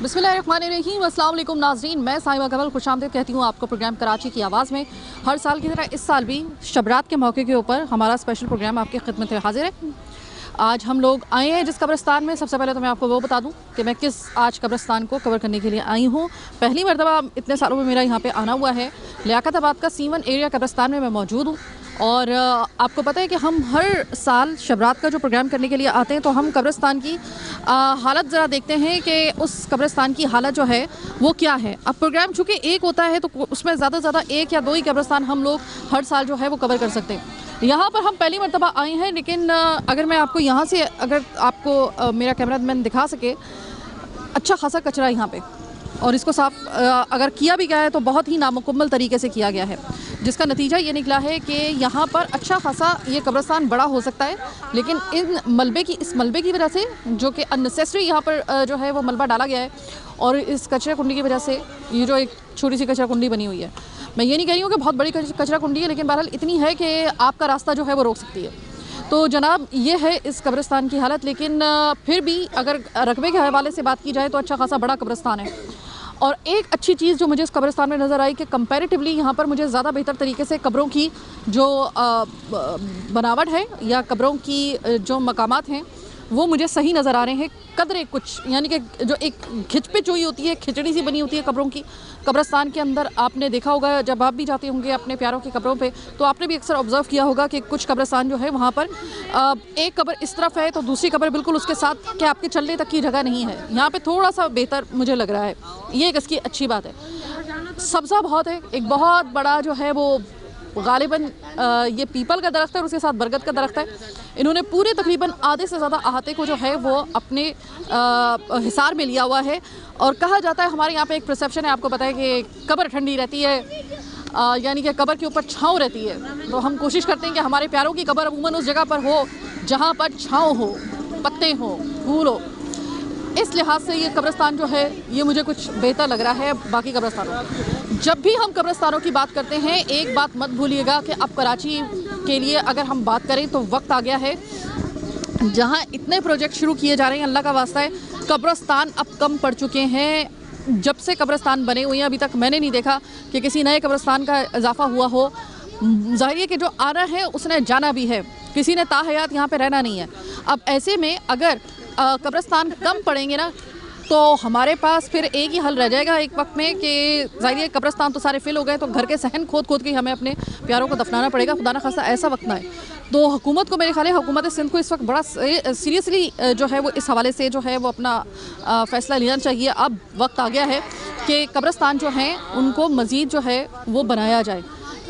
बिस्मिल्लाहिर्रहमानिर्रहीम, अस्सलाम वालेकुम नाज़रीन। मैं साहिबा कमल खुशामदीद कहती हूँ आपको प्रोग्राम कराची की आवाज़ में। हर साल की तरह इस साल भी शबरात के मौके के ऊपर हमारा स्पेशल प्रोग्राम आपकी खिदमत में हाजिर है। आज हम लोग आए हैं जिस कब्रिस्तान में, सबसे पहले तो मैं आपको वो बता दूं कि मैं किस आज कब्रिस्तान को कवर करने के लिए आई हूँ। पहली मरतबा इतने सालों में मेरा यहाँ पे आना हुआ है। लियाकताबाद का C1 एरिया कब्रिस्तान में मैं मौजूद हूँ और आपको पता है कि हम हर साल शबरात का जो प्रोग्राम करने के लिए आते हैं तो हम कब्रिस्तान की हालत ज़रा देखते हैं कि उस कब्रिस्तान की हालत जो है वो क्या है। अब प्रोग्राम चूँकि एक होता है तो उसमें ज़्यादा से ज़्यादा एक या दो ही कब्रिस्तान हम लोग हर साल जो है वो कवर कर सकते हैं। यहाँ पर हम पहली मरतबा आए हैं, लेकिन अगर मैं आपको यहाँ से, अगर आपको मेरा कैमरामैन दिखा सके, अच्छा खासा कचरा यहाँ पे, और इसको साफ़ अगर किया भी गया है तो बहुत ही नामुकम्मल तरीके से किया गया है, जिसका नतीजा ये निकला है कि यहाँ पर अच्छा खासा ये कब्रिस्तान बड़ा हो सकता है, लेकिन इस मलबे की वजह से, जो कि अननेसेसरी यहाँ पर जो है वो मलबा डाला गया है, और इस कचरा कुंडी की वजह से ये जो एक छोटी सी कचरा कुंडी बनी हुई है, मैं ये नहीं कह रही हूँ कि बहुत बड़ी कचरा कुंडी है, लेकिन बहरहाल इतनी है कि आपका रास्ता जो है वो रोक सकती है। तो जनाब ये है इस कब्रिस्तान की हालत। लेकिन फिर भी अगर रकबे के हवाले से बात की जाए तो अच्छा खासा बड़ा कब्रिस्तान है। और एक अच्छी चीज़ जो मुझे इस कब्रिस्तान में नज़र आई कि कंपैरेटिवली यहाँ पर मुझे ज़्यादा बेहतर तरीके से कब्रों की जो बनावट है या कब्रों की जो मकामात हैं वो मुझे सही नज़र आ रहे हैं। कदरे कुछ, यानी कि जो एक खिचपिच हुई होती है, खिचड़ी सी बनी होती है कब्रों की, कब्रिस्तान के अंदर आपने देखा होगा, जब आप भी जाते होंगे अपने प्यारों की कब्रों पे, तो आपने भी अक्सर ऑब्ज़र्व किया होगा कि कुछ कब्रिस्तान जो है वहाँ पर एक कब्र इस तरफ है तो दूसरी कब्र बिल्कुल उसके साथ कि आपके चलने तक की जगह नहीं है। यहाँ पर थोड़ा सा बेहतर मुझे लग रहा है, ये एक इसकी अच्छी बात है। सब्ज़ा बहुत है, एक बहुत बड़ा जो है वो गालिबन ये पीपल का दरख्त है और उसके साथ बरगद का दरख्त है। इन्होंने पूरे तकरीबन आधे से ज़्यादा अहाते को जो है वो अपने हिसार में लिया हुआ है। और कहा जाता है, हमारे यहाँ पे एक परसेप्शन है, आपको पता है कि कब्र ठंडी रहती है, यानी कि कब्र के ऊपर छाँव रहती है। तो हम कोशिश करते हैं कि हमारे प्यारों की कब्र अमूमन उस जगह पर हो जहाँ पर छाँव हो, पत्ते हो, फूल हो। इस लिहाज से ये कब्रिस्तान जो है ये मुझे कुछ बेहतर लग रहा है बाकी कब्रिस्तानों। जब भी हम कब्रिस्तानों की बात करते हैं एक बात मत भूलिएगा कि अब कराची के लिए अगर हम बात करें तो वक्त आ गया है जहां इतने प्रोजेक्ट शुरू किए जा रहे हैं, अल्लाह का वास्ता है कब्रिस्तान अब कम पड़ चुके हैं। जब से कब्रिस्तान बने हुए हैं अभी तक मैंने नहीं देखा कि किसी नए कब्रिस्तान का इजाफा हुआ हो। ज़ाहिर है कि जो आ रहा है उसने जाना भी है, किसी ने ताहयात यहाँ पे रहना नहीं है। अब ऐसे में अगर कब्रिस्तान कम पड़ेंगे ना तो हमारे पास फिर एक ही हल रह जाएगा एक वक्त में कि ज़ाहिर है कब्रिस्तान तो सारे फिल हो गए, तो घर के सहन खोद खोद के हमें अपने प्यारों को दफनाना पड़ेगा। खुदा न खास्ता ऐसा वक्त ना है। तो हुकूमत को, मेरे ख्याल है हुकूमत सिंध को इस वक्त बड़ा सीरियसली जो है वो इस हवाले से जो है वो अपना फ़ैसला लेना चाहिए। अब वक्त आ गया है कि कब्रिस्तान जो हैं उनको मज़ीद जो है वो बनाया जाए।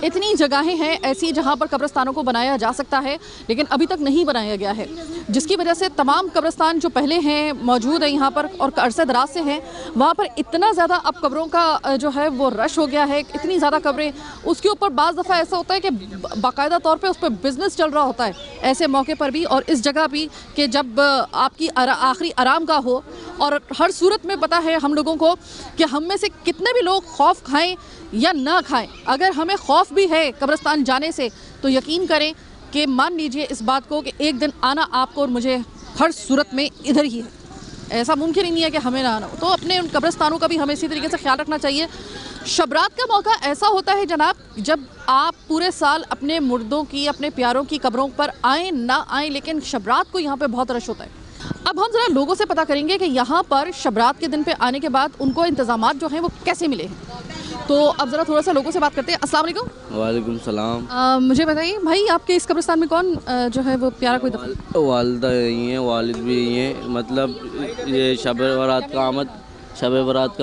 इतनी जगहें हैं ऐसी जहाँ पर कब्रिस्तानों को बनाया जा सकता है, लेकिन अभी तक नहीं बनाया गया है, जिसकी वजह से तमाम कब्रिस्तान जो पहले हैं मौजूद हैं यहाँ पर और अरसे दराज से हैं, वहाँ पर इतना ज़्यादा अब कब्रों का जो है वो रश हो गया है, इतनी ज़्यादा कब्रें, उसके ऊपर बाज़ दफ़ा ऐसा होता है कि बाकायदा तौर पर उस पर बिज़नेस चल रहा होता है ऐसे मौके पर भी और इस जगह भी कि जब आपकी आखिरी आराम गाह हो। और हर सूरत में पता है हम लोगों को कि हम में से कितने भी लोग खौफ खाएं या ना खाएं, अगर हमें खौफ भी है कब्रिस्तान जाने से तो यकीन करें कि मान लीजिए इस बात को कि एक दिन आना आपको और मुझे हर सूरत में इधर ही है। ऐसा मुमकिन ही नहीं है कि हमें ना आना हो। तो अपने उन कब्रिस्तानों का भी हमें इसी तरीके से ख्याल रखना चाहिए। शबरात का मौका ऐसा होता है जनाब, जब आप पूरे साल अपने मुर्दों की, अपने प्यारों की कब्रों पर आएँ ना आएँ, लेकिन शबरात को यहाँ पर बहुत रश होता है। अब हम ज़रा लोगों से पता करेंगे कि यहाँ पर शबरात के दिन पे आने के बाद उनको इंतज़ामात जो हैं वो कैसे मिले हैं। तो अब ज़रा थोड़ा सा लोगों से बात करते हैं। अस्सलाम वालेकुम। वालेकुम सलाम। मुझे बताइए भाई, आपके इस कब्रिस्तान में कौन जो है वो प्यारा कोई दफन? वालदा यही हैं, वालिद भी यही हैं। मतलब ये शब बारात का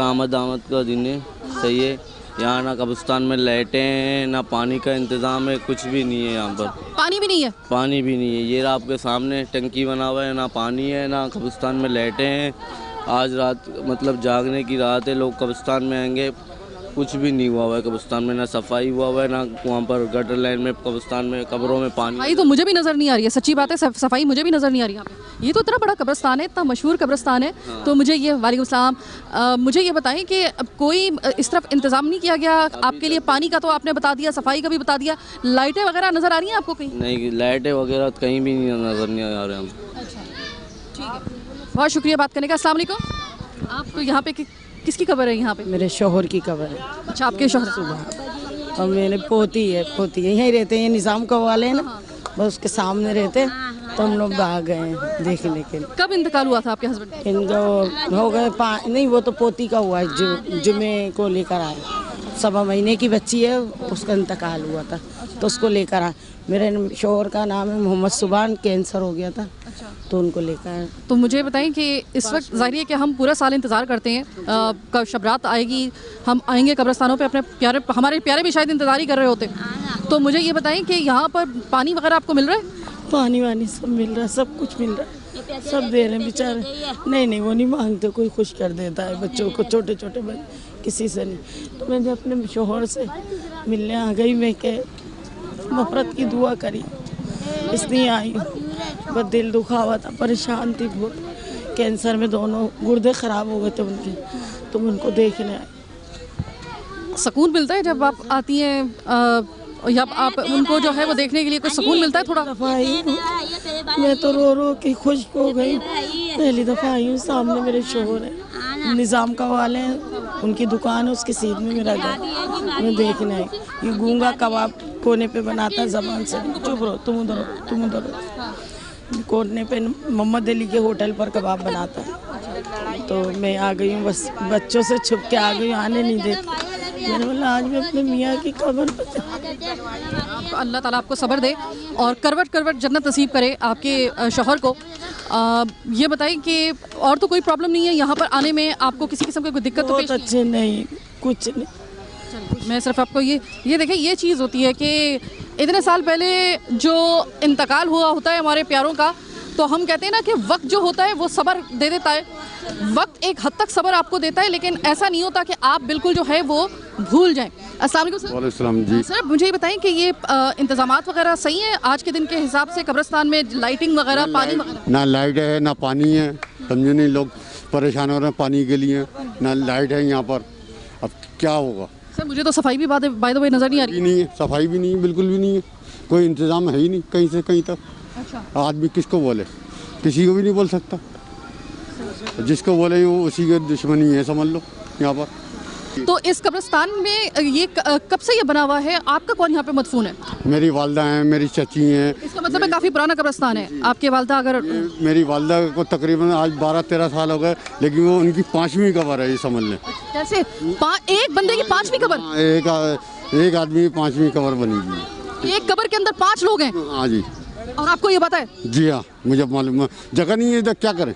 आमद का दिन है, सही है। यहाँ ना कब्रिस्तान में लाइटें हैं, ना पानी का इंतज़ाम है, कुछ भी नहीं है यहाँ पर। पानी भी नहीं है? पानी भी नहीं है। ये आपके सामने टंकी बना हुआ है, ना पानी है, ना कब्रिस्तान में लाइटें हैं। आज रात मतलब जागने की रात है, लोग कब्रिस्तान में आएंगे, कुछ भी नहीं हुआ है कब्रिस्तान में, ना सफाई हुआ है, ना वहाँ पर गटर लाइन में कब्रिस्तान में कब्रों में पानी। भाई तो मुझे भी नज़र नहीं आ रही है, सच्ची बात है, सफाई मुझे भी नज़र नहीं आ रही यहाँ पे। ये तो इतना बड़ा कब्रिस्तान है, इतना मशहूर कब्रिस्तान है। हाँ। तो मुझे ये, वालेकुम सलाम, मुझे ये बताएं कि कोई इस तरफ इंतज़ाम नहीं किया गया आपके लिए? पानी का तो आपने बता दिया, सफाई का भी बता दिया, लाइटें वगैरह नज़र आ रही हैं आपको कहीं? नहीं, लाइटें वगैरह कहीं भी नहीं नज़र नहीं आ रहे हम। अच्छा, ठीक है, बहुत शुक्रिया बात करने का। अस्सलाम वालेकुम। आप तो यहाँ पे किसकी कब्र है यहाँ पे? मेरे शोहर की कब्र है। अच्छा, आपके शोहर? सुबह और मेरे पोती है यहीं रहते हैं, निज़ाम का वाले हैं ना, बस उसके सामने रहते। तो हम लोग भाग गए हैं देखने के लिए। कब इंतकाल हुआ था आपके हस्बैंड? इनको हो गए नहीं, वो तो पोती का हुआ है, जुमे को लेकर आए। 7 महीने की बच्ची है, उसका इंतकाल हुआ था तो उसको लेकर आए। मेरे शोहर का नाम है मोहम्मद सुबान, कैंसर हो गया था तो उनको लेकर आए। तो मुझे बताएं कि इस वक्त जाहिर है कि हम पूरा साल इंतज़ार करते हैं कब शब रात आएगी, हम आएंगे कब्रिस्तानों पे, अपने हमारे प्यारे भी शायद इंतज़ार ही कर रहे होते। तो मुझे ये बताएं कि यहाँ पर पानी वगैरह आपको मिल रहा है? पानी वानी सब मिल रहा है, सब कुछ मिल रहा है, सब दे रहे हैं बेचारे। नहीं वो नहीं मांगते, कोई खुश कर देता है बच्चों को, छोटे छोटे बच्चे, किसी से नहीं। तो मैंने अपने शोहर से मिलने आ गई, मैं के मफरत की दुआ करी, इसलिए आई हूँ। बस दिल दुखा हुआ था, परेशान थी बहुत, कैंसर में दोनों गुर्दे ख़राब हो गए थे उनके, तो मैं उनको देखने आई। सुकून मिलता है जब आप आती हैं या आप उनको जो है वो देखने के लिए कुछ सुकून मिलता है थोड़ा? दफ़ा आई हूँ मैं तो रो के खुश हो गई। पहली दफ़ा आई हूँ, सामने मेरे शोहर है, निज़ाम का वाले हैं, उनकी दुकान है, उसके सीध में मेरा घर। मैं देखने आई, ये गूंगा कबाब कोने पे बनाता है ज़बान से, चुप रहो, तुम उधर रहो। कोने पे मोहम्मद अली के होटल पर कबाब बनाता है। तो मैं आ गई हूँ, बस बच्चों से छुप के आ गई हूँ, आने नहीं देती। मैंने बोला आज मैं अपने मियाँ की कब्र पर। अल्लाह ताला आपको सब्र दे और करवट जन्नत नसीब करे आपके शौहर को। ये बताइए कि और तो कोई प्रॉब्लम नहीं है यहाँ पर आने में, आपको किसी किस्म की कोई दिक्कत तो पेश? अच्छे नहीं, कुछ नहीं। मैं सिर्फ आपको ये देखिए, ये चीज़ होती है कि इतने साल पहले जो इंतकाल हुआ होता है हमारे प्यारों का, तो हम कहते हैं ना कि वक्त जो होता है वो सब्र दे देता है, वक्त एक हद तक सब्र आपको देता है, लेकिन ऐसा नहीं होता कि आप बिल्कुल जो है वो भूल जाएं। अस्सलाम वालेकुम सर। वालेकुम जी। सर मुझे ये बताएं कि ये इंतजामात वगैरह सही हैं आज के दिन के हिसाब से कब्रिस्तान में, लाइटिंग वगैरह, पानी वगैरह? ना लाइट है ना पानी है, समझे नहीं, लोग परेशान हो रहे हैं पानी के लिए, ना लाइट है यहाँ पर, अब क्या होगा? सर मुझे तो सफाई भी बाय द वे नज़र नहीं आ रही। नहीं है, सफाई भी नहीं है, बिल्कुल भी नहीं है, कोई इंतज़ाम है ही नहीं कहीं से कहीं तक। अच्छा, आदमी किसको बोले, किसी को भी नहीं बोल सकता, जिसको बोले वो उसी के दुश्मनी है, समझ लो यहाँ पर। तो इस कब्रिस्तान में ये कब से ये बना हुआ है? आपका कौन यहाँ पे मदफून है? मेरी वालदा हैं, मेरी चची हैं। इसका मतलब है काफ़ी पुराना कब्रिस्तान है। आपके वालदा अगर मेरी वालदा को तकरीबन आज 12-13 साल हो गए, लेकिन वो उनकी 5वीं कब्र है, ये समझ लें। कैसे एक बंदे की 5वीं कब्र? एक आदमी की 5वीं कब्र बनी हुई है। एक कब्र के अंदर 5 लोग हैं? हाँ जी। और आपको ये पता है? जी हाँ, मुझे मालूम है, जगह नहीं है, क्या करें,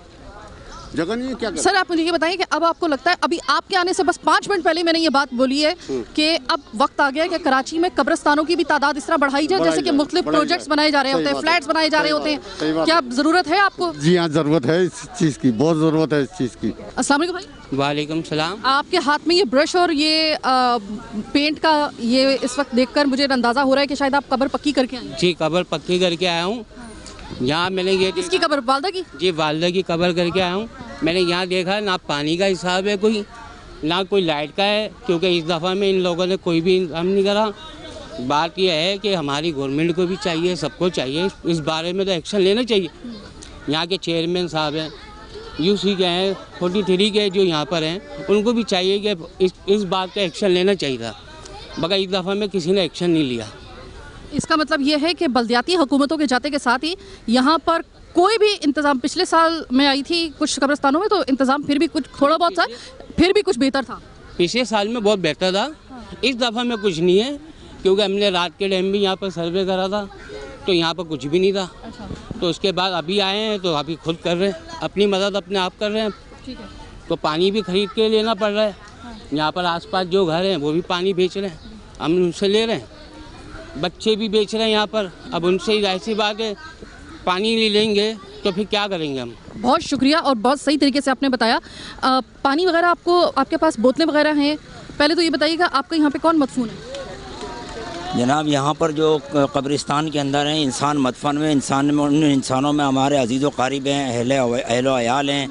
जगह नहीं है, क्या करें। सर आप मुझे ये बताइए कि अब आपको लगता है, अभी आपके आने से बस 5 मिनट पहले मैंने ये बात बोली है कि अब वक्त आ गया है कि कराची में कब्रिस्तानों की भी तादाद इस तरह बढ़ाई जाए, जैसे कि मुख्तलिफ प्रोजेक्ट्स बनाए जा रहे होते हैं, फ्लैट्स बनाए जा रहे होते हैं, क्या ज़रूरत है आपको? जी हाँ, ज़रूरत है इस चीज़ की, बहुत ज़रूरत है इस चीज़ की। अस्सलाम वालेकुम भाई। वालेकुम सलाम। आपके हाथ में ये ब्रश और ये पेंट का ये इस वक्त देखकर मुझे अंदाज़ा हो रहा है कि शायद आप कब्र पक्की करके आए हैं। जी, कब्र पक्की करके आया हूँ। यहाँ मैंने ये किसकी कब्र? वालदा की? जी, वालदा की कब्र करके आया हूँ। मैंने यहाँ देखा ना पानी का हिसाब है कोई, ना कोई लाइट का है, क्योंकि इस दफ़ा में इन लोगों ने कोई भी इंतजाम नहीं करा। बात यह है कि हमारी गवर्नमेंट को भी चाहिए, सबको चाहिए, इस बारे में तो एक्शन लेना चाहिए। यहाँ के चेयरमैन साहब हैं, यूसी के हैं, 43 के जो यहाँ पर हैं, उनको भी चाहिए कि इस बात का एक्शन लेना चाहिए था, मगर इस दफ़ा में किसी ने एक्शन नहीं लिया। इसका मतलब ये है कि बल्दियाती हुकूमतों के जाते के साथ ही यहाँ पर कोई भी इंतज़ाम, पिछले साल मैं आई थी कुछ कब्रिस्तानों में, तो इंतज़ाम फिर भी कुछ थोड़ा बहुत था, फिर भी कुछ बेहतर था। पिछले साल में बहुत बेहतर था, इस दफ़ा में कुछ नहीं है, क्योंकि हमने रात के टाइम भी यहाँ पर सर्वे करा था, तो यहाँ पर कुछ भी नहीं था। तो उसके बाद अभी आए हैं, तो अभी खुद कर रहे हैं, अपनी मदद अपने आप कर रहे हैं। ठीक है। तो पानी भी खरीद के लेना पड़ रहा है। यहाँ पर आसपास जो घर हैं वो भी पानी बेच रहे हैं, हम उनसे ले रहे हैं। बच्चे भी बेच रहे हैं यहाँ पर, अब उनसे जाहिर सी बात है पानी नहीं लेंगे तो फिर क्या करेंगे हम। बहुत शुक्रिया और बहुत सही तरीके से आपने बताया। पानी वगैरह आपको, आपके पास बोतलें वगैरह हैं? पहले तो ये बताइएगा आपका यहाँ पे कौन मदफून है? जनाब यहाँ पर जो कब्रिस्तान के अंदर हैं, इंसान मदफन में, उन इंसानों में हमारे अजीज़ व क़रीब हैं, अहल अयाल हैं,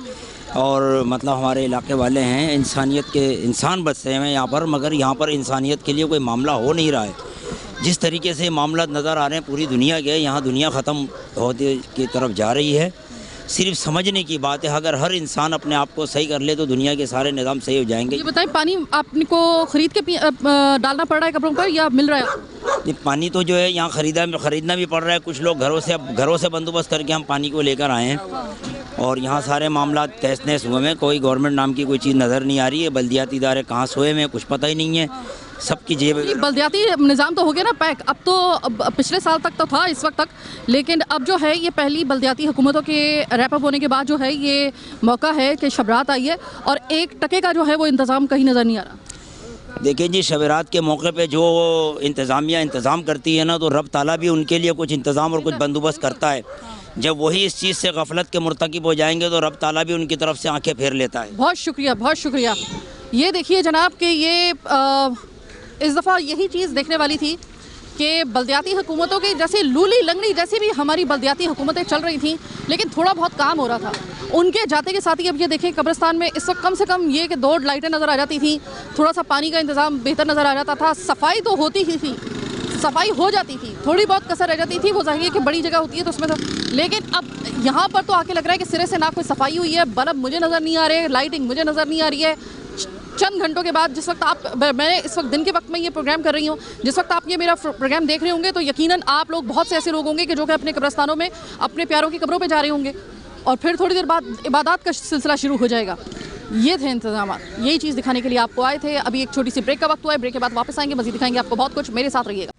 और मतलब हमारे इलाके वाले हैं। इंसानियत के इंसान बसते हैं यहाँ पर, मगर यहाँ पर इंसानियत के लिए कोई मामला हो नहीं रहा है। जिस तरीके से मामला नज़र आ रहे हैं पूरी दुनिया के, यहाँ दुनिया ख़त्म होने की तरफ जा रही है। सिर्फ समझने की बात है। अगर हर इंसान अपने आप को सही कर ले तो दुनिया के सारे निज़ाम सही हो जाएंगे। ये बताएं, पानी आपको खरीद के डालना पड़ रहा है कपड़ों पर या मिल रहा है? ये पानी तो जो है यहाँ ख़रीदना भी पड़ रहा है। कुछ लोग घरों से बंदोबस्त करके हम पानी को लेकर आए हैं और यहाँ सारे मामला तहस नहस हुए हैं। कोई गवर्नमेंट नाम की कोई चीज़ नज़र नहीं आ रही है। बल्दियाती इदारे कहाँ सोए में कुछ पता ही नहीं है। सबकी जेब बल्दियाती निज़ाम तो हो गया ना पैक। अब तो पिछले साल तक तो था, इस वक्त तक, लेकिन अब जो है ये पहली बल्दियाती हुकूमतों के रैप अप होने के बाद जो है ये मौका है कि शबरात आई है और 1 टके का जो है वो इंतज़ाम कहीं नज़र नहीं आ रहा। देखिए जी, शबरात के मौके पे जो इंतज़ामिया इंतज़ाम करती है ना, तो रब ताला भी उनके लिए कुछ इंतज़ाम और कुछ बंदोबस्त करता है। जब वही इस चीज़ से गफलत के मुर्तकिब हो जाएंगे तो रब ताला भी उनकी तरफ से आंखें फेर लेता है। बहुत शुक्रिया, बहुत शुक्रिया। ये देखिए जनाब कि ये इस दफ़ा यही चीज़ देखने वाली थी कि बल्दियाती हुकूमतों की जैसे लूली लंगड़ी जैसी भी हमारी बल्दियाती हुकूमतें चल रही थी, लेकिन थोड़ा बहुत काम हो रहा था। उनके जाते के साथ ही अब ये देखें कब्रिस्तान में इस वक्त कम से कम ये कि 2 लाइटें नज़र आ जाती थी, थोड़ा सा पानी का इंतज़ाम बेहतर नज़र आ जाता था। सफाई तो होती ही थी, सफाई हो जाती थी, थोड़ी बहुत कसर रह जाती थी। वो जाहिर है कि बड़ी जगह होती है तो उसमें तो, लेकिन अब यहाँ पर तो आके लग रहा है कि सिरे से ना कोई सफाई हुई है। बल्ब मुझे नज़र नहीं आ रहे, लाइटिंग मुझे नज़र नहीं आ रही है। चंद घंटों के बाद, जिस वक्त मैं इस वक्त दिन के वक्त में ये प्रोग्राम कर रही हूँ, जिस वक्त आप ये मेरा प्रोग्राम देख रहे होंगे तो यकीनन आप लोग, बहुत से ऐसे लोग होंगे कि जो कि अपने कब्रिस्तानों में अपने प्यारों की कब्रों पे जा रहे होंगे और फिर थोड़ी देर बाद इबादत का सिलसिला शुरू हो जाएगा। ये थे इंतजाम, यही चीज़ दिखाने के लिए आपको आए थे। अभी एक छोटी सी ब्रेक का वक्त हुआ है, ब्रेक के बाद वापस आएंगे, मज़ीद दिखाएंगे आपको बहुत कुछ। मेरे साथ रहिएगा।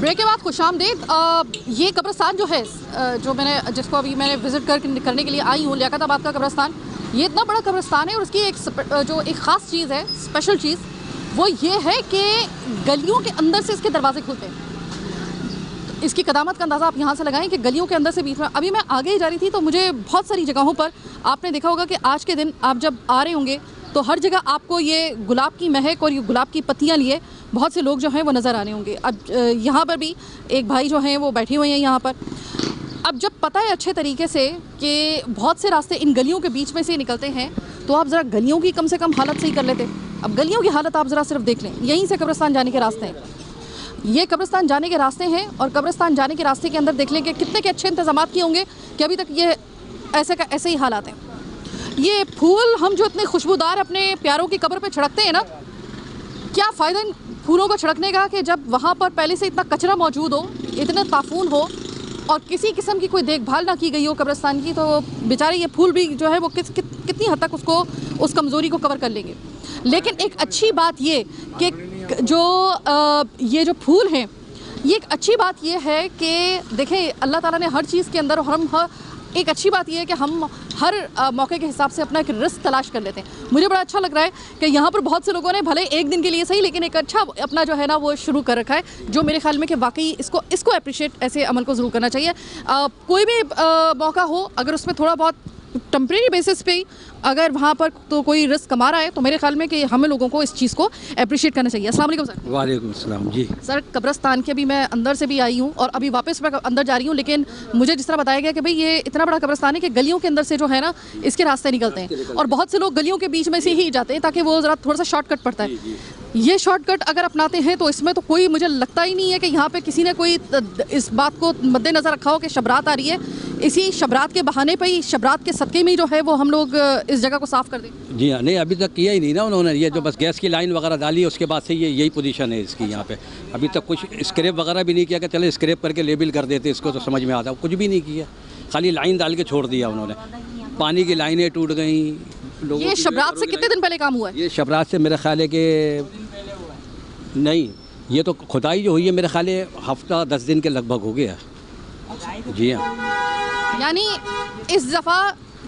ब्रेक के बाद खुशामदीद। ये कब्रिस्तान जो है, जो जिसको अभी मैंने विज़िट करने के लिए आई हूँ, लियाकताबाद का कब्रिस्तान, ये इतना बड़ा कब्रिस्तान है और उसकी एक ख़ास चीज़ है, स्पेशल चीज़, वो ये है कि गलियों के अंदर से इसके दरवाजे खुलते हैं। तो इसकी कदामत का अंदाज़ा आप यहाँ से लगाएं कि गलियों के अंदर से बीच में, अभी मैं आगे ही जा रही थी तो मुझे बहुत सारी जगहों पर आपने देखा होगा कि आज के दिन आप जब आ रहे होंगे तो हर जगह आपको ये गुलाब की महक और ये गुलाब की पत्तियाँ लिए बहुत से लोग जो हैं वो नज़र आ रहे होंगे। अब यहाँ पर भी एक भाई जो हैं वो बैठे हुए हैं यहाँ पर। अब जब पता है अच्छे तरीके से कि बहुत से रास्ते इन गलियों के बीच में से निकलते हैं, तो आप ज़रा गलियों की कम से कम हालत सही कर लेते। अब गलियों की हालत आप ज़रा सिर्फ देख लें, यहीं से कब्रिस्तान जाने के रास्ते हैं, ये कब्रिस्तान जाने के रास्ते हैं और कब्रिस्तान जाने के रास्ते के अंदर देख लें कि कितने के अच्छे इंतजाम किए होंगे कि अभी तक ये ऐसे ही हालात हैं। ये फूल हम जो इतने खुशबूदार अपने प्यारों की कब्र पे छिड़कते हैं ना, क्या फ़ायदा इन फूलों को छिड़कने का कि जब वहाँ पर पहले से इतना कचरा मौजूद हो, इतना ताफून हो और किसी किस्म की कोई देखभाल ना की गई हो कब्रिस्तान की, तो बेचारे ये फूल भी जो है वो कितनी हद तक उसको, उस कमज़ोरी को कवर कर लेंगे। लेकिन एक अच्छी बात ये कि ये जो फूल हैं, ये एक अच्छी बात ये है कि देखें अल्लाह ताला ने हर चीज़ के अंदर, और एक अच्छी बात यह है कि हम हर मौके के हिसाब से अपना एक रिस्क तलाश कर लेते हैं। मुझे बड़ा अच्छा लग रहा है कि यहाँ पर बहुत से लोगों ने भले एक दिन के लिए सही, लेकिन एक अच्छा अपना जो है ना वो शुरू कर रखा है, जो मेरे ख्याल में कि वाकई इसको अप्रिशिएट, ऐसे अमल को ज़रूर करना चाहिए। कोई भी मौका हो, अगर उसमें थोड़ा बहुत टेम्प्रेरी बेसिस पे अगर वहाँ पर तो कोई रिस्क कमा रहा है, तो मेरे ख्याल में कि हमें लोगों को इस चीज़ को अप्रिशिएट करना चाहिए। अस्सलाम वालेकुम सर। वालेकुम अस्सलाम जी। सर, कब्रिस्तान के अभी मैं अंदर से भी आई हूँ और अभी वापस मैं अंदर जा रही हूँ, लेकिन मुझे जिस तरह बताया गया कि भाई ये इतना बड़ा कब्रिस्तान है कि गलियों के अंदर से जो है ना इसके रास्ते निकलते हैं और बहुत से लोग गलियों के बीच में से ही जाते हैं ताकि वो ज़रा थोड़ा सा शॉर्टकट पड़ता है। ये शॉर्टकट अगर अपनाते हैं तो इसमें तो कोई, मुझे लगता ही नहीं है कि यहाँ पे किसी ने कोई इस बात को मद्देनज़र रखा हो कि शबरात आ रही है, इसी शबरात के बहाने पे ही, शबरात के सदक़े में ही जो है वो हम लोग इस जगह को साफ़ कर दें। जी हाँ, नहीं अभी तक किया ही नहीं ना उन्होंने। ये जो बस गैस की लाइन वगैरह डाली, उसके बाद से यही पोजीशन है इसकी यहाँ पे। अभी तक कुछ स्क्रैप वगैरह भी नहीं किया कि चले स्क्रैप करके लेबल कर देते इसको तो समझ में आता। कुछ भी नहीं किया, खाली लाइन डाल के छोड़ दिया उन्होंने। पानी की लाइनें टूट गई। ये शबरात से कितने दिन पहले काम हुआ है? ये शबरात से मेरा ख्याल है कि नहीं, ये तो खुदाई जो हुई है मेरे ख्याल है हफ्ता 10 दिन के लगभग हो गया। जी हाँ, यानी इस दफ़ा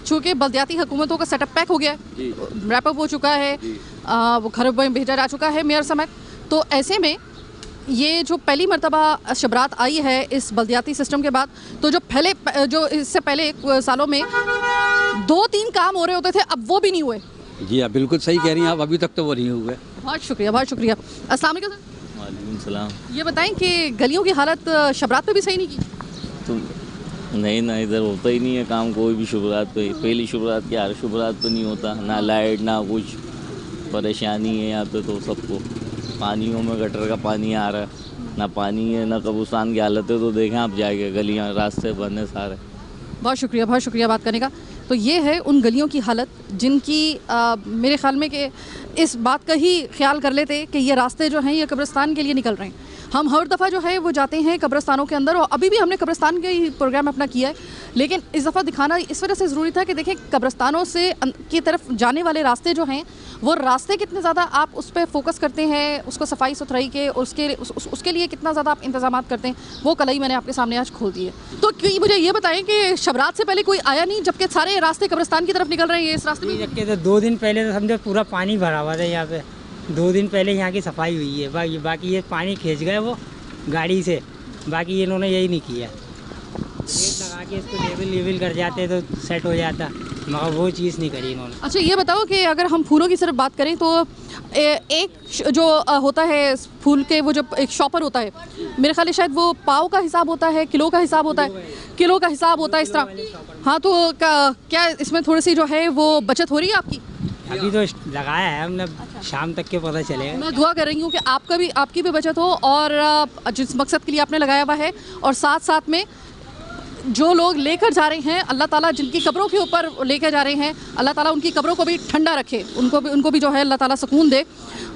चूँकि बल्दियाती हुकूमतों का सेटअप पैक हो गया है, रैप अप हो चुका है, वो घर में भेजा जा चुका है मेयर समेत, तो ऐसे में ये जो पहली मर्तबा शबरात आई है इस बल्दियाती सिस्टम के बाद, तो जो इससे पहले सालों में 2-3 काम हो रहे होते थे, अब वो भी नहीं हुए। जी आप बिल्कुल सही कह रही हैं आप, अभी तक तो वो नहीं हुए। बहुत शुक्रिया, बहुत शुक्रिया। अस्सलाम वालेकुम सर। वालेकुम सलाम। ये बताएं कि गलियों की हालत शबरात पे भी सही नहीं की? तो नहीं ना, इधर होता ही नहीं है काम कोई भी शुरुआत पे। पहली शुरुआत क्या, हर शुरुआत पे नहीं होता, ना लाइट ना कुछ, परेशानी है यहाँ पे तो सबको। पानियों में गटर का पानी आ रहा है, ना पानी है ना कब्रिस्तान की हालत है, तो देखें आप जाएंगे, गलियाँ रास्ते बंद हैं सारे। बहुत शुक्रिया बात करने का। तो ये है उन गलियों की हालत जिनकी मेरे ख्याल में कि इस बात का ही ख्याल कर लेते कि ये रास्ते जो हैं ये कब्रिस्तान के लिए निकल रहे हैं। हम हर दफ़ा जो है वो जाते हैं कब्रिस्तानों के अंदर, और अभी भी हमने कब्रिस्तान का ही प्रोग्राम अपना किया है, लेकिन इस दफ़ा दिखाना इस वजह से ज़रूरी था कि देखें कब्रिस्तानों से की तरफ जाने वाले रास्ते जो हैं वो रास्ते कितने ज़्यादा आप उस पर फोकस करते हैं, उसको सफाई सुथराई के उसके लिए कितना ज़्यादा आप इंतजाम करते हैं, वो कल ही मैंने आपके सामने आज खोल दी है। तो क्यों मुझे ये बताएं कि शबरात से पहले कोई आया नहीं, जबकि सारे रास्ते कब्रिस्तान की तरफ निकल रहे हैं इस रास्ते में? तो 2 दिन पहले तो समझो पूरा पानी भरा हुआ था यहाँ पे, 2 दिन पहले यहाँ की सफाई हुई है। बाकी ये पानी खींच गए वो गाड़ी से, बाकी इन्होंने यही नहीं किया। रेत लगा के इसको लेवल कर जाते तो सेट हो जाता, मगर वो चीज़ नहीं करी इन्होंने। अच्छा ये बताओ कि अगर हम फूलों की सिर्फ बात करें तो एक जो होता है फूल के, वो जो एक शॉपर होता है, मेरे ख्याल शायद वो पाव का हिसाब होता है, किलो का हिसाब होता है, किलो का हिसाब होता है इस तरह। हाँ, तो क्या इसमें थोड़ी सी जो है वो बचत हो रही है आपकी? अभी तो लगाया है हमने, शाम तक के पता चलेगा। मैं दुआ कर रही हूँ कि आपकी भी बचत हो, और जिस मकसद के लिए आपने लगाया हुआ है, और साथ साथ में जो लोग लेकर जा रहे हैं, अल्लाह ताला जिनकी कब्रों के ऊपर लेकर जा रहे हैं, अल्लाह ताला उनकी कब्रों को भी ठंडा रखे, उनको भी जो है अल्लाह ताला सुकून दे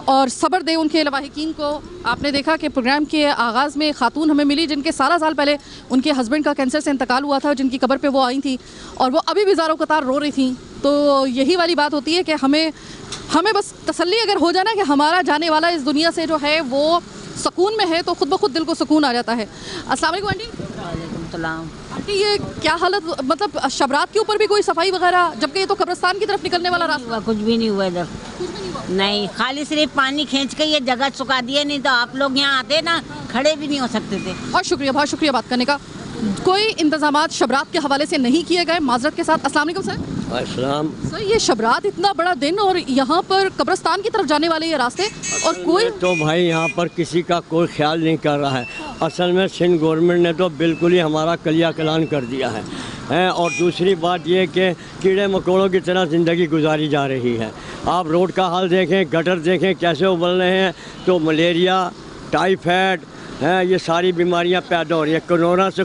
और सब्र दे उनके लवाहिकीन को। आपने देखा कि प्रोग्राम के आगाज़ में ख़ातून हमें मिली जिनके 17 साल पहले उनके हस्बैंड का कैंसर से इंतकाल हुआ था, जिनकी कब्र पे वो आई थी और वो अभी भी ज़ारो कतार रो रही थी। तो यही वाली बात होती है कि हमें बस तसल्ली अगर हो जाए ना कि हमारा जाने वाला इस दुनिया से जो है वो सुकून में है, तो खुद ब खुद दिल को सुकून आ जाता है। अस्सलाम वालेकुम आंटी। वालेकुम सलाम। आंटी ये क्या हालत, मतलब शबरात के ऊपर भी कोई सफाई वगैरह, जबकि ये तो कब्रिस्तान की तरफ निकलने वाला रास्ता? कुछ भी नहीं हुआ इधर, नहीं, खाली सिर्फ पानी खींच के ये जगह सुखा दिया, नहीं तो आप लोग यहाँ आते ना खड़े भी नहीं हो सकते थे। बहुत शुक्रिया बात करने का। कोई इंतजामात शबरात के हवाले से नहीं किए गए, माजरत के साथ। अस्सलाम वालेकुम सर। अस्सलाम। सर ये शबरात इतना बड़ा दिन और यहाँ पर कब्रिस्तान की तरफ जाने वाले ये रास्ते, और कोई तो भाई यहाँ पर किसी का कोई ख्याल नहीं कर रहा है। असल में सिंध गवर्नमेंट ने तो बिल्कुल ही हमारा कलिया कलान कर दिया है। और दूसरी बात ये कि कीड़े मकोड़ों की तरह ज़िंदगी गुजारी जा रही है। आप रोड का हाल देखें, गटर देखें कैसे उबल रहे हैं, तो मलेरिया, टाइफाइड हैं, ये सारी बीमारियां पैदा हो रही हैं।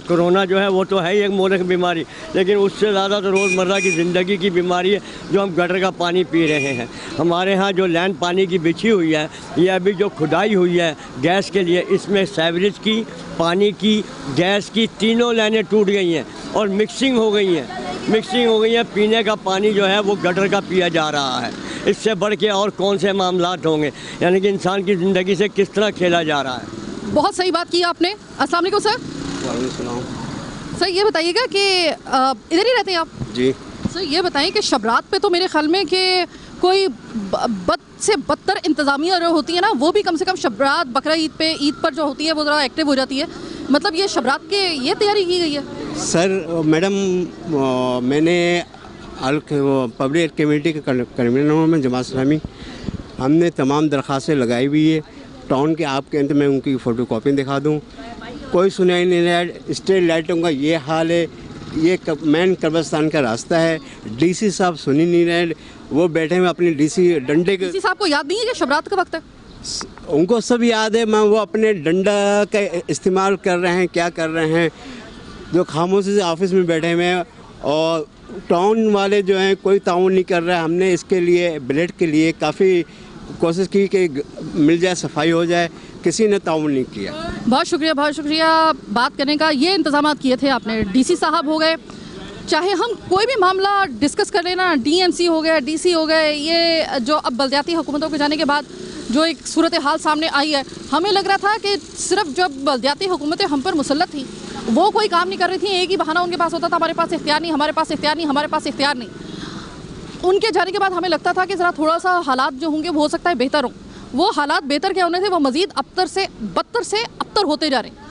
कोरोना जो है वो तो है ही एक मोहलक बीमारी, लेकिन उससे ज़्यादा तो रोज़मर्रा की ज़िंदगी की बीमारी है जो हम गटर का पानी पी रहे हैं। हमारे यहाँ जो लैंड पानी की बिछी हुई है, ये अभी जो खुदाई हुई है गैस के लिए, इसमें सीवरेज की, पानी की, गैस की तीनों लाइनें टूट गई हैं और मिक्सिंग हो गई हैं। पीने का पानी जो है वो गटर का पिया जा रहा है। इससे बढ़ के और कौन से मामलात होंगे, यानी कि इंसान की ज़िंदगी से किस तरह खेला जा रहा है। बहुत सही बात की आपने। अस्सलाम वालेकुम सर। वालेकुम। सर ये बताइएगा कि इधर ही रहते हैं आप? जी सर। ये बताएं कि शबरात पे तो मेरे ख्याल में कि कोई बद से बदतर इंतज़ामिया जो होती है ना, वो भी कम से कम शबरात बकरा ईद पर जो होती है वो ज़रा एक्टिव हो जाती है। मतलब ये शबरात के ये तैयारी की गई है? सर मैडम, मैंने पब्लिक कमेटी के कन्वीनर हूँ मैं, जमात इस्लामी। हमने तमाम दरख्वास्तें लगाई हुई है टाउन के। आपके अंत में उनकी फ़ोटो कॉपी दिखा दूँ, कोई सुनाई नहीं रहा। स्ट्रीट लाइटों का ये हाल है, ये मेन कब्रिस्तान का रास्ता है। डीसी साहब सुन ही नहीं रहे, वो बैठे हुए अपने डीसी डंडे के। डीसी साहब को याद नहीं है कि शबरात का वक्त है? उनको सब याद है, मैं वो अपने डंडा का इस्तेमाल कर रहे हैं, क्या कर रहे हैं, जो खामोशी से ऑफिस में बैठे हुए हैं। और टाउन वाले जो हैं कोई ताउन नहीं कर रहा है। हमने इसके लिए ब्लेड के लिए काफ़ी कोशिश की कि मिल जाए, सफाई हो जाए, किसी ने ताउन नहीं किया। बहुत शुक्रिया बात करने का। ये इंतजाम किए थे आपने, डीसी साहब हो गए, चाहे हम कोई भी मामला डिस्कस कर लेना, डीएमसी हो गया, डीसी हो गए, ये जो अब बल्दियाती हुकूमतों के जाने के बाद जो एक सूरत हाल सामने आई है, हमें लग रहा था कि सिर्फ जब बल्दियाती हुकूमतें हम पर मुसल्लत थी वो कोई काम नहीं कर रही थी, एक ही बहाना उनके पास होता था, हमारे पास इख्तियार नहीं, हमारे पास इख्तियार नहीं, हमारे पास इख्तियार नहीं। उनके जाने के बाद हमें लगता था कि ज़रा थोड़ा सा हालात जो होंगे वो हो सकता है बेहतर हो, वो हालात बेहतर क्या होने थे, वो मज़ीद बदतर से अबतर होते जा रहे हैं।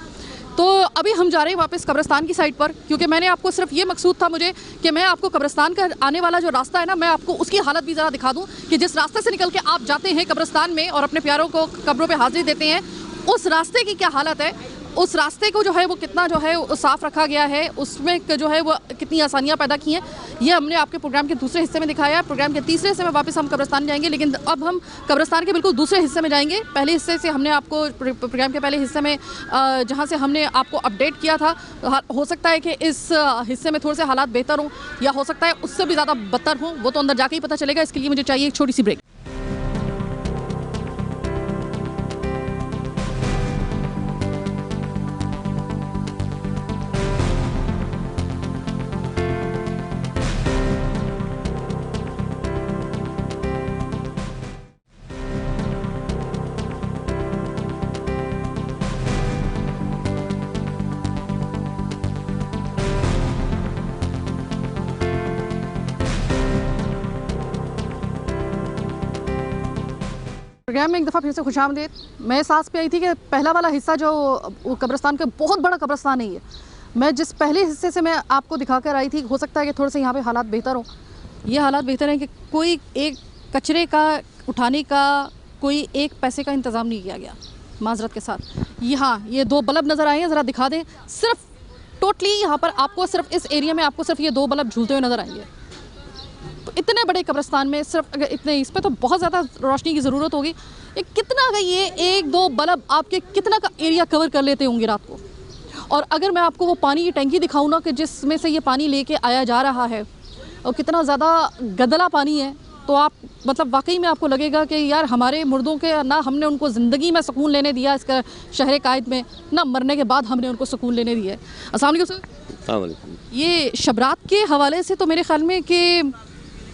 तो अभी हम जा रहे हैं वापस कब्रिस्तान की साइड पर, क्योंकि मैंने आपको सिर्फ ये मकसूद था मुझे कि मैं आपको कब्रिस्तान का आने वाला जो रास्ता है ना, मैं आपको उसकी हालत भी ज़रा दिखा दूं कि जिस रास्ते से निकल के आप जाते हैं कब्रिस्तान में और अपने प्यारों को कब्रों पे हाजिरी देते हैं, उस रास्ते की क्या हालत है, उस रास्ते को जो है वो कितना जो है वो साफ़ रखा गया है, उसमें जो है वो कितनी आसानियाँ पैदा की हैं, ये हमने आपके प्रोग्राम के दूसरे हिस्से में दिखाया है। प्रोग्राम के तीसरे हिस्से में वापस हम कब्रिस्तान जाएंगे, लेकिन अब हम कब्रिस्तान के बिल्कुल दूसरे हिस्से में जाएंगे। पहले हिस्से से हमने आपको प्रोग्राम के पहले हिस्से में जहाँ से हमने आपको अपडेट किया था, हो सकता है कि इस हिस्से में थोड़े से हालात बेहतर हों या हो सकता है उससे भी ज़्यादा बदतर हों, वो तो अंदर जाके ही पता चलेगा। इसके लिए मुझे चाहिए एक छोटी सी ब्रेक। प्रोग्राम में एक दफ़ा फिर से खुशामदीद। मैं सांस पे आई थी कि पहला वाला हिस्सा जो वो कब्रिस्तान का बहुत बड़ा कब्रिस्तान ही है, मैं जिस पहले हिस्से से मैं आपको दिखा कर आई थी, हो सकता है कि थोड़े से यहाँ पे हालात बेहतर हों। ये हालात बेहतर हैं कि कोई एक कचरे का उठाने का कोई एक पैसे का इंतज़ाम नहीं किया गया, माजरत के साथ। यहाँ ये 2 बल्ब नज़र आए हैं, ज़रा दिखा दें। सिर्फ टोटली यहाँ पर आपको सिर्फ इस एरिया में आपको सिर्फ ये 2 बल्ब झूलते हुए नज़र आएंगे। तो इतने बड़े कब्रिस्तान में सिर्फ अगर इतने, इस पर तो बहुत ज़्यादा रोशनी की ज़रूरत होगी। ये कितना का ये 1-2 बल्ब आपके कितना का एरिया कवर कर लेते होंगे रात को। और अगर मैं आपको वो पानी की टैंकी दिखाऊँ ना कि जिसमें से ये पानी लेके आया जा रहा है और कितना ज़्यादा गदला पानी है, तो आप मतलब वाकई में आपको लगेगा कि यार हमारे मुर्दों के ना हमने उनको ज़िंदगी में सुकून लेने दिया इसका शहर कायद में, ना मरने के बाद हमने उनको सुकून लेने दिया है। अस्सलाम वालेकुम सर। अस्सलाम वालेकुम। ये शबरात के हवाले से तो मेरे ख्याल में कि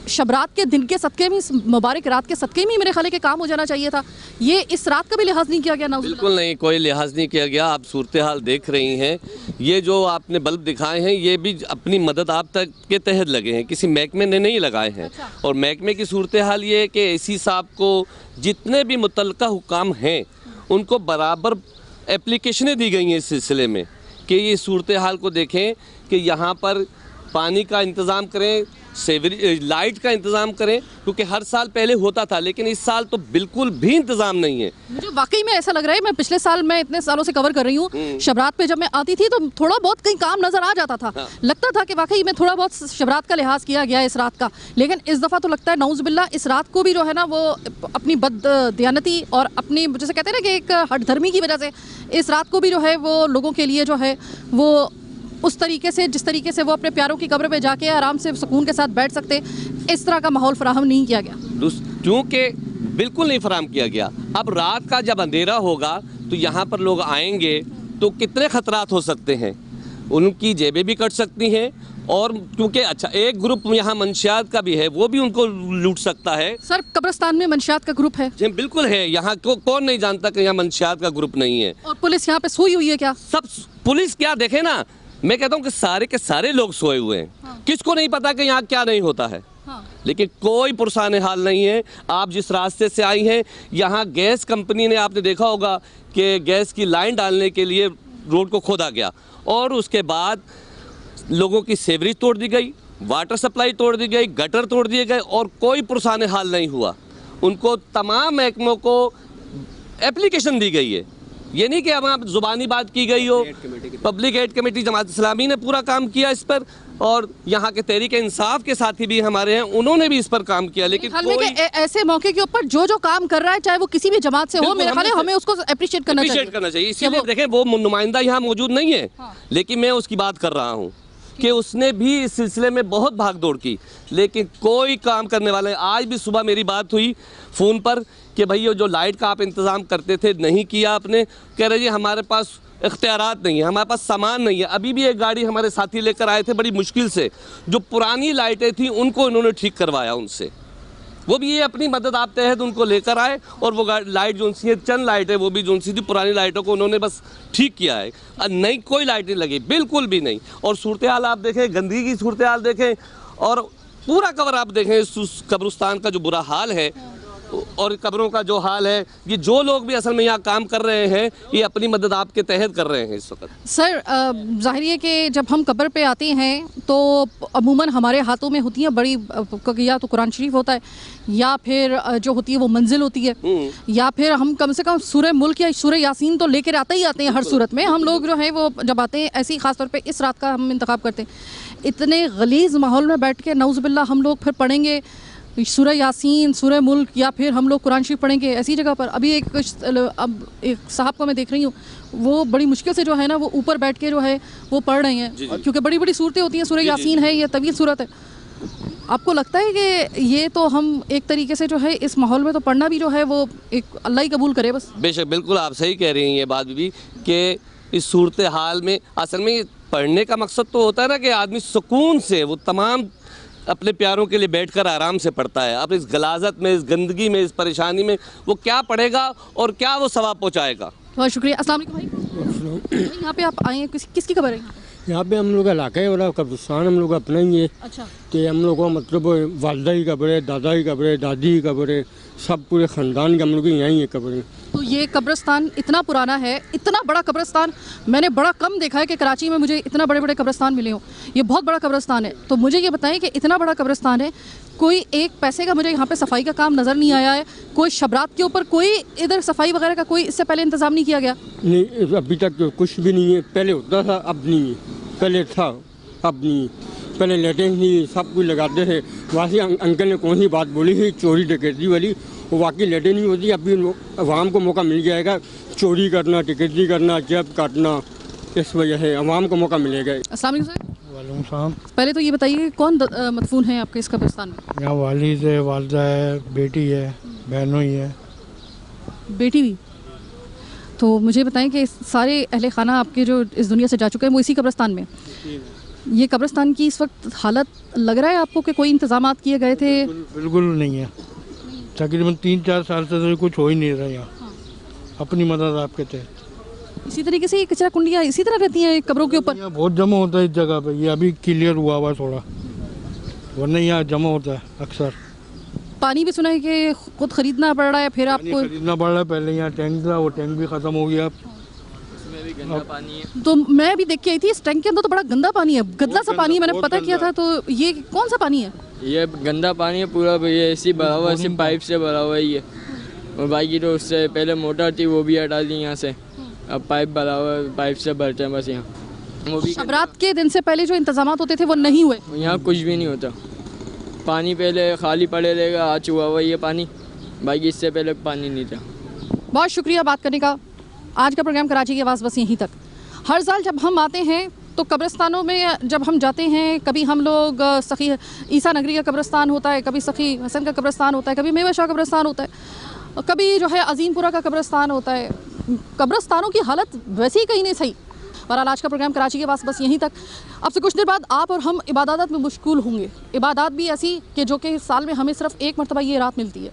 शबरात के दिन के सदक़े में, इस मुबारक रात के सदक़े में मेरे ख्याल के काम हो जाना चाहिए था। ये इस रात का भी लिहाज नहीं किया गया ना? बिल्कुल नहीं, कोई लिहाज नहीं किया गया। आप सूरत हाल देख रही हैं, ये जो आपने बल्ब दिखाए हैं ये भी अपनी मदद आप तक के तहत लगे हैं, किसी महकमे ने नहीं लगाए हैं। और महकमे की सूरत हाल ये है कि एसी साहब को जितने भी मुतल्लिका हुकाम हैं उनको बराबर एप्लीकेशनें दी गई हैं इस सिलसिले में कि ये सूरत हाल को देखें कि यहाँ पर पानी का इंतज़ाम करें, सेवरी लाइट का इंतज़ाम करें, क्योंकि हर साल पहले होता था लेकिन इस साल तो बिल्कुल भी इंतज़ाम नहीं है। मुझे वाकई में ऐसा लग रहा है, मैं पिछले साल, मैं इतने सालों से कवर कर रही हूँ, शबरात पे जब मैं आती थी तो थोड़ा बहुत कहीं काम नज़र आ जाता था। लगता था कि वाकई में थोड़ा बहुत शबरात का लिहाज किया गया इस रात का, लेकिन इस दफ़ा तो लगता है नऊज़ बिल्ला इस रात को भी जो है ना वो अपनी बददियानती और अपनी जैसे कहते हैं ना कि एक हठधर्मी की वजह से इस रात को भी जो है वो लोगों के लिए जो है वो उस तरीके से, जिस तरीके से वो अपने प्यारों की कब्र पे जाके आराम से सुकून के साथ बैठ सकते, इस तरह का माहौल फराहम नहीं किया गया। क्योंकि बिल्कुल नहीं फराहम किया गया। अब रात का जब अंधेरा होगा तो यहाँ पर लोग आएंगे तो कितने ख़तरात हो सकते हैं, उनकी जेबें भी कट सकती हैं। और क्योंकि अच्छा एक ग्रुप यहाँ मंशियात का भी है, वो भी उनको लूट सकता है। सर कब्रिस्तान में मंशियात का ग्रुप है? जी बिल्कुल है। यहाँ कौन नहीं जानता कि यहाँ मंशियात का ग्रुप नहीं है। और पुलिस यहाँ पे सोई हुई है क्या? सब पुलिस क्या देखे ना, मैं कहता हूँ कि सारे के सारे लोग सोए हुए हैं। हाँ। किसको नहीं पता कि यहाँ क्या नहीं होता है। हाँ। लेकिन कोई पुरसान हाल नहीं है। आप जिस रास्ते से आई हैं, यहाँ गैस कंपनी ने, आपने देखा होगा कि गैस की लाइन डालने के लिए रोड को खोदा गया और उसके बाद लोगों की सेवरेज तोड़ दी गई, वाटर सप्लाई तोड़ दी गई, गटर तोड़ दिए गए और कोई पुरसान हाल नहीं हुआ। उनको तमाम महकमों को एप्लीकेशन दी गई है। ये नहीं कि अब ज़ुबानी बात की गई हो। Public add committee Jamaat Islami ने पूरा काम किया इस पर, और यहाँ के तहरीक इंसाफ के साथी भी हमारे हैं, उन्होंने भी इस पर काम किया। लेकिन ऐसे मौके के ऊपर जो काम कर रहा है, चाहे वो किसी भी जमात से हो, मेरे ख्याल हमें उसको अप्रिशिएट करना चाहिए। इसीलिए देखें वो नुमाइंदा यहाँ मौजूद नहीं है। हाँ। लेकिन मैं उसकी बात कर रहा हूँ कि उसने भी इस सिलसिले में बहुत भाग दौड़ की, लेकिन कोई काम करने वाले। आज भी सुबह मेरी बात हुई फ़ोन पर कि भैया जो लाइट का आप इंतज़ाम करते थे नहीं किया आपने। कह रहे जी हमारे पास इख्तियारात नहीं है, हमारे पास सामान नहीं है। अभी भी एक गाड़ी हमारे साथी लेकर आए थे बड़ी मुश्किल से, जो पुरानी लाइटें थी उनको इन्होंने ठीक करवाया उनसे। वो भी ये अपनी मदद आप तहत उनको लेकर आए और वो लाइट जो सी चंद लाइट है वो भी जो सी थी पुरानी लाइटों को उन्होंने बस ठीक किया है। नई कोई लाइट नहीं लगी, बिल्कुल भी नहीं। और सूरत हाल आप देखें, गंदगी की सूरत हाल देखें और पूरा कवर आप देखें इस कब्रिस्तान का जो बुरा हाल है। और कब्रों का जो हाल है, ये जो लोग भी असल में यहाँ काम कर रहे हैं ये अपनी मदद आपके तहत कर रहे हैं इस वक्त। सर जाहिर है कि जब हम कब्र पे आते हैं तो अमूमन हमारे हाथों में होती है बड़ी, या तो कुरान शरीफ होता है या फिर जो होती है वो मंजिल होती है, या फिर हम कम से कम सूरह मुल्क या सूरह यासीन तो लेकर आते ही आते हैं। हर सूरत में हम लोग जो है वो जब आते हैं ऐसे ही ख़ास तौर पे इस रात का हम इंतखाब करते हैं। इतने गलीज़ माहौल में बैठ के नौज़ुबिल्लाह हम लोग फिर पढ़ेंगे सूरह यासीन, सूरह मुल्क, या फिर हम लोग कुरान शरीफ पढ़ेंगे ऐसी जगह पर। अभी एक साहब को मैं देख रही हूँ, वो बड़ी मुश्किल से जो है ना वो ऊपर बैठ के जो है वो पढ़ रहे हैं, क्योंकि बड़ी बड़ी सूरतें होती हैं। सूरह यासीन है, ये तवील सूरत है। आपको लगता है कि ये तो हम एक तरीके से जो है इस माहौल में तो पढ़ना भी जो है वो एक अल्लाह ही कबूल करे बस। बेशक, बिल्कुल आप सही कह रही हैं ये बात भी, कि इस सूरत हाल में असल में पढ़ने का मकसद तो होता है ना कि आदमी सुकून से वो तमाम अपने प्यारों के लिए बैठकर आराम से पढ़ता है। अब इस गलाजत में, इस गंदगी में, इस परेशानी में वो क्या पढ़ेगा और क्या वो सवाब पहुँचाएगा। बहुत शुक्रिया। अस्सलाम वालेकुम भाई, यहाँ पे आप आए हैं, किसकी खबर है? यहाँ पे हम लोग का इलाका है और कब्रिस्तान हम लोग अपना ही है। अच्छा। कि हम लोग को मतलब वालदा की कब्र है, दादा की कब्र है, दादी की कब्र है, सब पूरे ख़ानदान के हम लोग की यहीं है कब्र। तो ये कब्रिस्तान इतना पुराना है, इतना बड़ा कब्रिस्तान मैंने बड़ा कम देखा है कि कराची में मुझे इतना बड़े बड़े कब्रिस्तान मिले हों। ये बहुत बड़ा कब्रिस्तान है। तो मुझे ये बताएं कि इतना बड़ा कब्रिस्तान है, कोई एक पैसे का मुझे यहाँ पे सफाई का काम नज़र नहीं आया है, कोई शबरात के ऊपर कोई इधर सफाई वगैरह का कोई इससे पहले इंतज़ाम नहीं किया गया? नहीं, अभी तक तो कुछ भी नहीं है। पहले होता था, अब नहीं है। पहले था, अब नहीं। पहले लेटें नहीं, सब कुछ लगाते थे। वहाँ अंकल ने कौन सी बात बोली थी, चोरी डकैती वाली, वो वाकई लेटें नहीं होती। अभी अवाम को मौका मिल जाएगा चोरी करना, डकैती करना, जेब काटना, इस वजह से अवाम को मौका मिलेगा। अस्सलाम वालेकुम सर। वालेकुम सलाम। पहले तो ये बताइए कौन मदफून है आपके इस कब्रिस्तान में? यहाँ वालिद है, वालदा है, बेटी है, बहनों ही है, बेटी भी। तो मुझे बताएं कि सारे अहले खाना आपके जो इस दुनिया से जा चुके हैं वो इसी कब्रिस्तान में? ये कब्रिस्तान की इस वक्त हालत लग रहा है आपको कि कोई इंतजामात किए गए थे? बिल्कुल नहीं है। तकरीबन 3-4 साल से तो कुछ हो ही नहीं रहा यहाँ। अपनी मदद आपके तहत इसी तरीके से ये कचरा कुंडियाँ इसी तरह रहती हैं कब्रों के ऊपर? बहुत जमा होता है इस जगह पे। ये अभी क्लियर हुआ थोड़ा, वरना यहाँ जमा होता है अक्सर। पानी भी सुना है कि खुद खरीदना पड़ रहा है, फिर आपको खरीदना पड़ रहा है। पहले यहाँ टैंक था, वो टैंक भी ख़त्म हो गया। इसमें भी गंदा पानी है। तो मैं भी देख के आई थी, इस टैंक के अंदर तो बड़ा गंदा पानी है, गंदा सा पानी। मैंने पता किया था। तो ये कौन सा पानी है? ये गंदा पानी है पूरा, ये ऐसी भरा हुआ, ऐसी पाइप से भरा हुआ है ये। और बाकी तो उससे पहले मोटर थी वो भी हटा दी यहाँ से, अब पाइप भरा हुआ है, पाइप से भरते हैं बस यहाँ। वो भी शबरात के दिन से पहले जो इंतजामात होते थे वो नहीं हुए? यहाँ कुछ भी नहीं होता। पानी पहले खाली पड़े रहेगा, आज हुआ हुआ ये पानी, बाकी इससे पहले पानी नहीं था। बहुत शुक्रिया बात करने का। आज का प्रोग्राम कराची की आवाज़ बस यहीं तक। हर साल जब हम आते हैं तो कब्रिस्तानों में जब हम जाते हैं, कभी हम लोग सखी ईसा नगरी का कब्रिस्तान होता है, कभी सखी हसन का कब्रिस्तान होता है, कभी मेवा शाह कब्रिस्तान होता है, कभी जो है अजीमपुरा का कब्रिस्तान होता है। कब्रिस्तानों की हालत वैसे ही कहीं नहीं सही। बहरहाल आज का प्रोग्राम कराची के पास बस यहीं तक। अब से कुछ देर बाद आप और हम इबादत में मशगूल होंगे। इबादत भी ऐसी कि जो कि साल में हमें सिर्फ एक मरतबा ये रात मिलती है।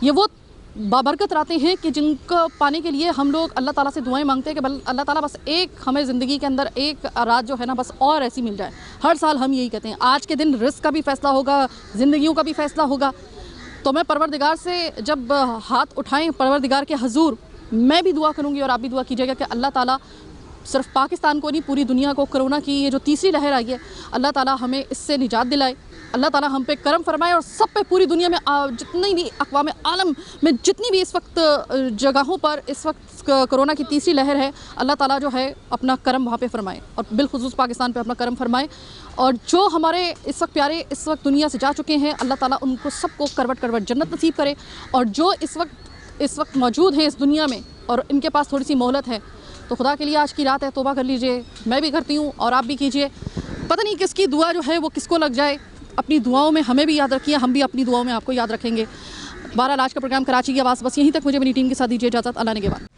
ये वो बाबरकत रातें हैं कि जिनको पाने के लिए हम लोग अल्लाह ताला से दुआएं मांगते हैं कि अल्लाह ताला बस एक हमें ज़िंदगी के अंदर एक रात जो है ना बस और ऐसी मिल जाए। हर साल हम यही कहते हैं। आज के दिन रिस्क का भी फ़ैसला होगा, ज़िंदगियों का भी फ़ैसला होगा। तो मैं परवरदिगार से जब हाथ उठाएं परवरदिगार के हजूर, मैं भी दुआ करूँगी और आप भी दुआ कीजिएगा कि अल्लाह ताला सिर्फ पाकिस्तान को नहीं पूरी दुनिया को कोरोना की ये जो तीसरी लहर आई है, अल्लाह ताला हमें इससे निजात दिलाए। अल्लाह ताला हम पे करम फरमाए और सब पे पूरी दुनिया में जितनी भी अक़वाम आलम में जितनी भी इस वक्त जगहों पर इस वक्त कोरोना की तीसरी लहर है, अल्लाह ताला जो है अपना करम वहाँ पे फरमाए और बिलखुसूस पाकिस्तान पे अपना करम फरमाए। और जो हमारे इस वक्त प्यारे इस वक्त दुनिया से जा चुके हैं, अल्लाह ताला उनको सबको करवट करवट जन्नत नसीब करे। और जो इस वक्त मौजूद हैं इस दुनिया में और इनके पास थोड़ी सी मोहलत है, तो खुदा के लिए आज की रात है, तौबा कर लीजिए। मैं भी करती हूँ और आप भी कीजिए। पता नहीं किसकी दुआ जो है वो किसको लग जाए। अपनी दुआओं में हमें भी याद रखिए, हम भी अपनी दुआओं में आपको याद रखेंगे। बहरहाल आज का प्रोग्राम कराची की आवाज़ बस यहीं तक। मुझे मेरी टीम के साथ दीजिए इजाज़त। अल्लाह ने के बाद।